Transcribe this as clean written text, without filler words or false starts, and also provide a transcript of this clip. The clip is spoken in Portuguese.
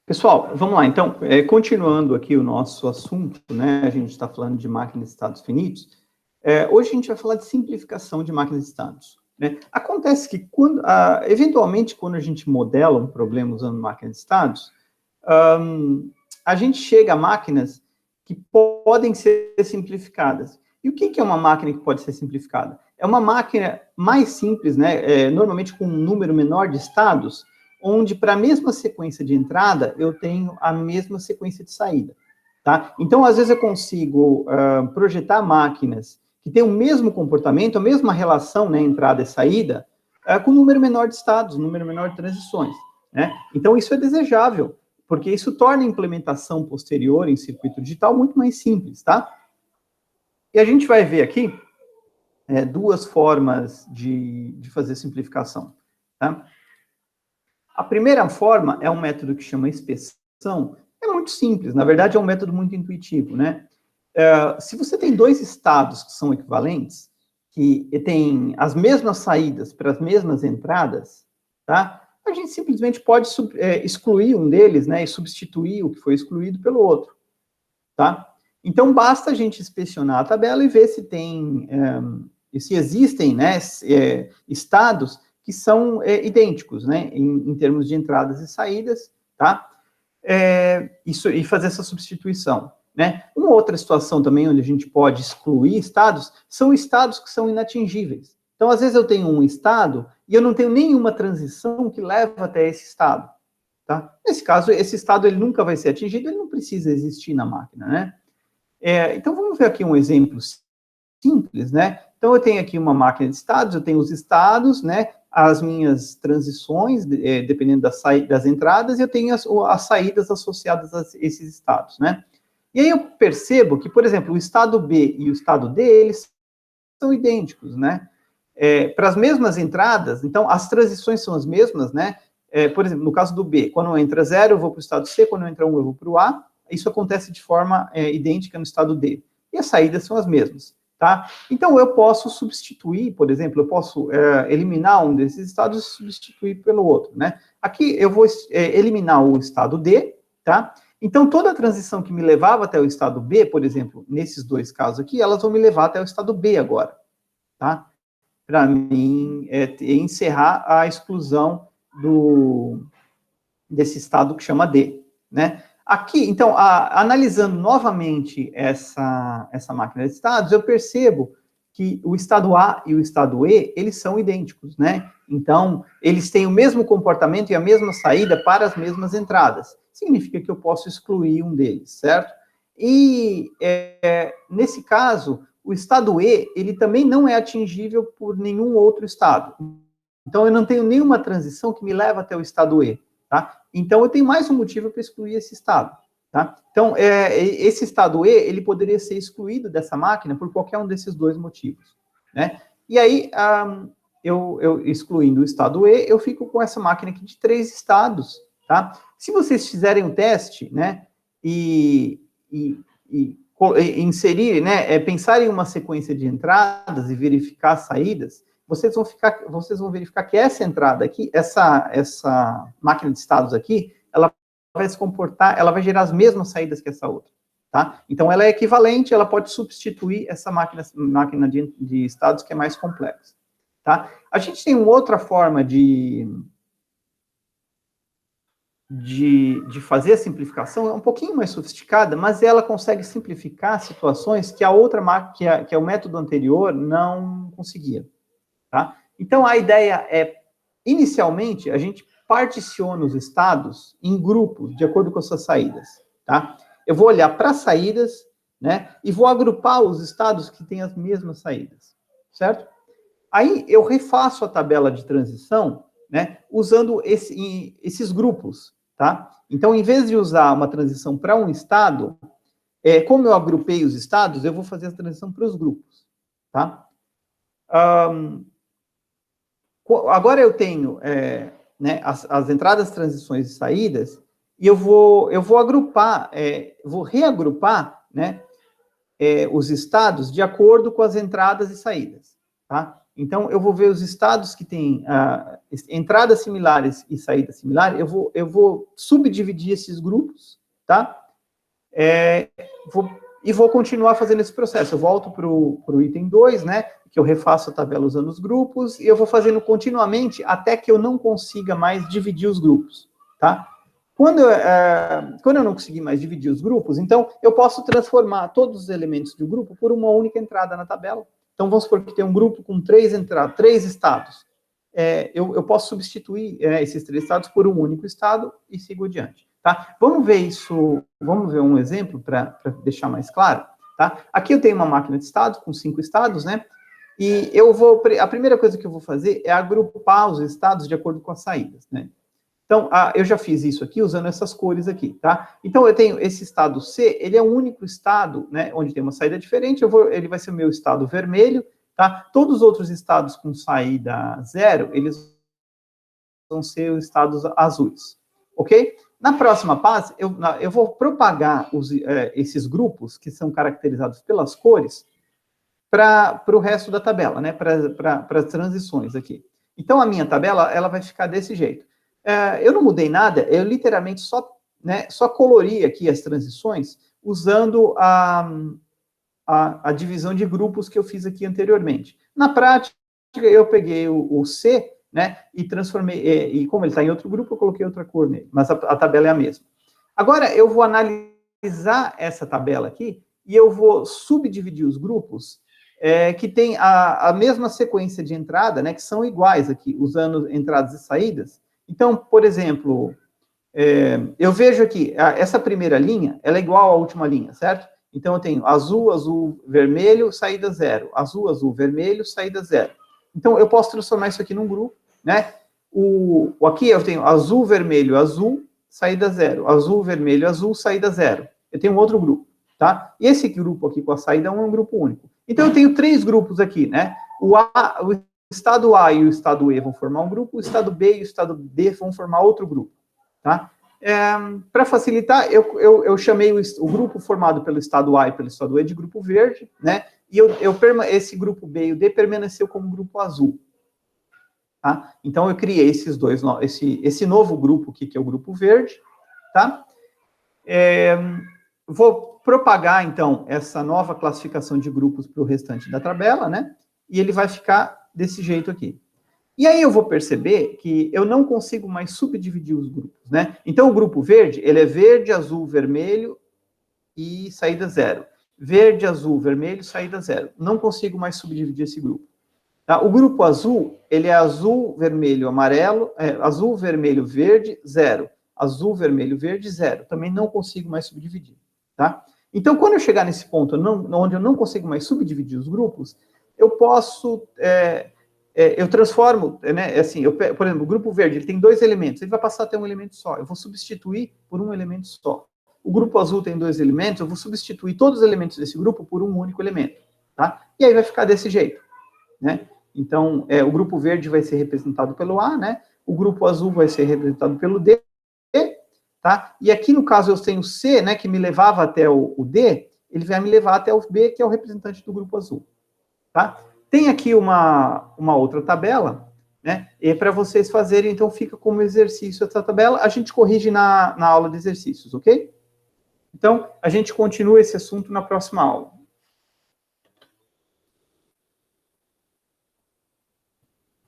Pessoal, vamos lá. Então, continuando aqui o nosso assunto, né? A gente está falando de máquinas de estados finitos. Hoje a gente vai falar de simplificação de máquinas de estados, né? Acontece que, eventualmente, quando a gente modela um problema usando máquinas de estados, a gente chega a máquinas que podem ser simplificadas. E o que é uma máquina que pode ser simplificada? É uma máquina mais simples, né? Normalmente com um número menor de estados, onde para a mesma sequência de entrada, eu tenho a mesma sequência de saída, tá? Então, às vezes eu consigo projetar máquinas que têm o mesmo comportamento, a mesma relação, né, entrada e saída, com um número menor de estados, um número menor de transições, né? Então, isso é desejável, porque isso torna a implementação posterior em circuito digital muito mais simples, tá? E a gente vai ver aqui duas formas de fazer simplificação, tá? A primeira forma é um método que chama inspeção. É muito simples, na verdade é um método muito intuitivo, né? Se você tem dois estados que são equivalentes, que têm as mesmas saídas para as mesmas entradas, tá? A gente simplesmente pode excluir um deles, né, e substituir o que foi excluído pelo outro, tá? Então, basta a gente inspecionar a tabela e ver se tem, se existem, né, estados que são idênticos, né, em termos de entradas e saídas, tá? E fazer essa substituição, né? Uma outra situação também onde a gente pode excluir estados são estados que são inatingíveis. Então, às vezes eu tenho um estado e eu não tenho nenhuma transição que leva até esse estado, tá? Nesse caso, esse estado ele nunca vai ser atingido, ele não precisa existir na máquina, né? Então, vamos ver aqui um exemplo simples, né? Então, eu tenho aqui uma máquina de estados, eu tenho os estados, né? As minhas transições, dependendo das entradas, e eu tenho as saídas associadas a esses estados, né? E aí eu percebo que, por exemplo, o estado B e o estado D, eles são idênticos, né? Para as mesmas entradas, então, as transições são as mesmas, né? Por exemplo, no caso do B, quando entra 0, eu vou para o estado C, quando entra 1, eu vou para o A. Isso acontece de forma idêntica no estado D. E as saídas são as mesmas, tá? Então, eu posso substituir, por exemplo, eu posso eliminar um desses estados e substituir pelo outro, né? Aqui, eu vou eliminar o estado D, tá? Então, toda a transição que me levava até o estado B, por exemplo, nesses dois casos aqui, elas vão me levar até o estado B agora, tá? Para mim, encerrar a exclusão desse estado que chama D, né? Aqui, então, analisando novamente essa máquina de estados, eu percebo que o estado A e o estado E, eles são idênticos, né? Então, eles têm o mesmo comportamento e a mesma saída para as mesmas entradas. Significa que eu posso excluir um deles, certo? E, nesse caso, o estado E, ele também não é atingível por nenhum outro estado. Então, eu não tenho nenhuma transição que me leva até o estado E, tá? Então, eu tenho mais um motivo para excluir esse estado, tá? Então, esse estado E, ele poderia ser excluído dessa máquina por qualquer um desses dois motivos, né? E aí, eu excluindo o estado E, eu fico com essa máquina aqui de 3 estados, tá? Se vocês fizerem um teste, né, e inserir, né, pensar em uma sequência de entradas e verificar saídas, vocês vão verificar que essa entrada aqui, essa máquina de estados aqui, ela vai se comportar, ela vai gerar as mesmas saídas que essa outra, tá? Então, ela é equivalente, ela pode substituir essa máquina de estados que é mais complexa, tá? A gente tem uma outra forma de fazer a simplificação, é um pouquinho mais sofisticada, mas ela consegue simplificar situações que a outra máquina, que é o método anterior, não conseguia. Tá? Então, a ideia é, inicialmente, a gente particiona os estados em grupos, de acordo com as suas saídas. Tá? Eu vou olhar para as saídas, né, e vou agrupar os estados que têm as mesmas saídas, certo? Aí, eu refaço a tabela de transição, né, usando esses grupos, tá? Então, em vez de usar uma transição para um estado, como eu agrupei os estados, eu vou fazer a transição para os grupos, tá? Agora eu tenho né, as entradas, transições e saídas, e eu vou agrupar, vou reagrupar, né, os estados de acordo com as entradas e saídas, tá? Então, eu vou ver os estados que têm entradas similares e saídas similares, eu vou subdividir esses grupos, tá? Vou continuar fazendo esse processo. Eu volto para o item 2, né? Que eu refaço a tabela usando os grupos, e eu vou fazendo continuamente até que eu não consiga mais dividir os grupos, tá? Quando eu não conseguir mais dividir os grupos, então eu posso transformar todos os elementos de um grupo por uma única entrada na tabela. Então, vamos supor que tem um grupo com 3 entradas, 3 estados. Eu posso substituir esses 3 estados por um único estado e sigo adiante. Tá? Vamos ver isso, vamos ver um exemplo para deixar mais claro. Tá? Aqui eu tenho uma máquina de estados com 5 estados, né? E a primeira coisa que eu vou fazer é agrupar os estados de acordo com as saídas, né? Então, eu já fiz isso aqui usando essas cores aqui, tá? Então, eu tenho esse estado C, ele é o único estado, né, onde tem uma saída diferente, ele vai ser o meu estado vermelho, tá? Todos os outros estados com saída 0, eles vão ser os estados azuis, ok? Na próxima fase, eu vou propagar esses grupos, que são caracterizados pelas cores, para o resto da tabela, né, para as transições aqui. Então, a minha tabela, ela vai ficar desse jeito. Eu não mudei nada, eu literalmente só colori aqui as transições usando a divisão de grupos que eu fiz aqui anteriormente. Na prática, eu peguei o C, né, e transformei, e como ele está em outro grupo, eu coloquei outra cor nele, mas a tabela é a mesma. Agora, eu vou analisar essa tabela aqui, e eu vou subdividir os grupos que tem a mesma sequência de entrada, né, que são iguais aqui, usando entradas e saídas. Então, por exemplo, eu vejo aqui, essa primeira linha, ela é igual à última linha, certo? Então, eu tenho azul, azul, vermelho, saída 0. Azul, azul, vermelho, saída 0. Então, eu posso transformar isso aqui num grupo, né? Aqui eu tenho azul, vermelho, azul, saída 0. Azul, vermelho, azul, saída 0. Eu tenho um outro grupo, tá? E esse grupo aqui com a saída 1 é um grupo único. Então, eu tenho 3 grupos aqui, né? O estado A e o estado E vão formar um grupo, o estado B e o estado D vão formar outro grupo, tá? Para facilitar, eu chamei o grupo formado pelo estado A e pelo estado E de grupo verde, né? E esse grupo B e o D permaneceu como grupo azul, tá? Então, eu criei esse novo grupo aqui, que é o grupo verde, tá? Vou propagar, então, essa nova classificação de grupos para o restante da tabela, né? E ele vai ficar desse jeito aqui. E aí eu vou perceber que eu não consigo mais subdividir os grupos, né? Então, o grupo verde, ele é verde, azul, vermelho e saída 0. Verde, azul, vermelho, saída 0. Não consigo mais subdividir esse grupo. Tá? O grupo azul, ele é azul, vermelho, amarelo, azul, vermelho, verde, 0. Azul, vermelho, verde, 0. Também não consigo mais subdividir, tá? Então, quando eu chegar nesse ponto onde eu não consigo mais subdividir os grupos, eu posso... eu transformo, né, assim, por exemplo, o grupo verde, ele tem 2 elementos, ele vai passar a ter um elemento só, eu vou substituir por um elemento só. O grupo azul tem 2 elementos, eu vou substituir todos os elementos desse grupo por um único elemento, tá? E aí vai ficar desse jeito, né? Então, o grupo verde vai ser representado pelo A, né? O grupo azul vai ser representado pelo D, tá? E aqui, no caso, eu tenho o C, né, que me levava até o D, ele vai me levar até o B, que é o representante do grupo azul, tá? Tem aqui uma outra tabela, né? E para vocês fazerem, então fica como exercício essa tabela. A gente corrige na aula de exercícios, ok? Então, a gente continua esse assunto na próxima aula.